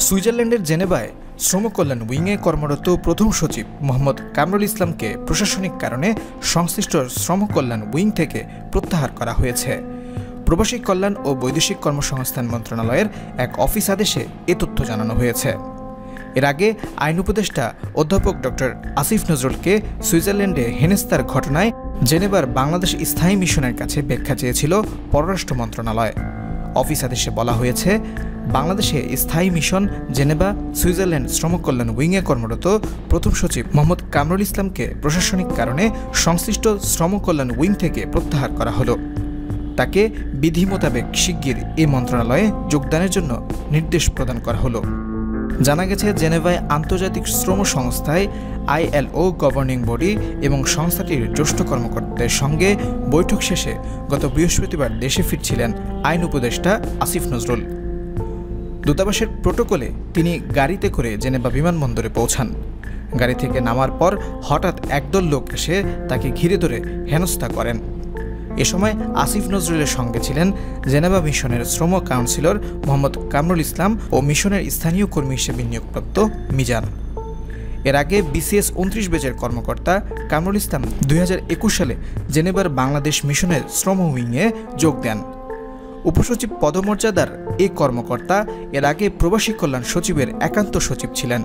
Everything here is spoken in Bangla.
সুইজারল্যান্ডের জেনেভায় শ্রম কল্যাণ উইংয়ে কর্মরত প্রথম সচিব মোহাম্মদ কামরুল ইসলামকে প্রশাসনিক কারণে সংশ্লিষ্ট শ্রম কল্যাণ উইং থেকে প্রত্যাহার করা হয়েছে। প্রবাসী কল্যাণ ও বৈদেশিক কর্মসংস্থান মন্ত্রণালয়ের এক অফিস আদেশে এ তথ্য জানানো হয়েছে। এর আগে আইন উপদেষ্টা অধ্যাপক ডক্টর আসিফ নজরুলকে সুইজারল্যান্ডে হেনস্থার ঘটনায় জেনেভার বাংলাদেশ স্থায়ী মিশনের কাছে ব্যাখ্যা চেয়েছিল পররাষ্ট্র মন্ত্রণালয়। অফিস আদেশে বলা হয়েছে, বাংলাদেশে স্থায়ী মিশন জেনেভা সুইজারল্যান্ড শ্রম কল্যাণ উইংয়ে কর্মরত প্রথম সচিব মোহাম্মদ কামরুল ইসলামকে প্রশাসনিক কারণে সংশ্লিষ্ট শ্রম কল্যাণ উইং থেকে প্রত্যাহার করা হলো। তাকে বিধি মোতাবেক শিগগির এই মন্ত্রণালয়ে যোগদানের জন্য নির্দেশ প্রদান করা হলো। জানা গেছে, জেনেভায় আন্তর্জাতিক শ্রম সংস্থায় ILO গভর্নিং বডি এবং সংস্থাটির জ্যেষ্ঠ কর্মকর্তাদের সঙ্গে বৈঠক শেষে গত বৃহস্পতিবার দেশে ফিরছিলেন আইন উপদেষ্টা আসিফ নজরুল। দূতাবাসের প্রোটোকলে তিনি গাড়িতে করে জেনেভা বিমানবন্দরে পৌঁছান। গাড়ি থেকে নামার পর হঠাৎ একদল লোক এসে তাকে ঘিরে ধরে হেনস্থা করেন। এ সময় আসিফ নজরুলের সঙ্গে ছিলেন জেনেভা মিশনের শ্রম কাউন্সিলর মোহাম্মদ কামরুল ইসলাম ও মিশনের স্থানীয় কর্মী হিসেবে নিয়োগপ্রাপ্ত মিজান। এর আগে BCS 29 ব্যাচের কর্মকর্তা কামরুল ইসলাম 2021 সালে জেনেভার বাংলাদেশ মিশনের শ্রম উইংয়ে যোগ দেন। উপসচিব পদমর্যাদার এই কর্মকর্তা এর আগে প্রবাসী কল্যাণ সচিবের একান্ত সচিব ছিলেন।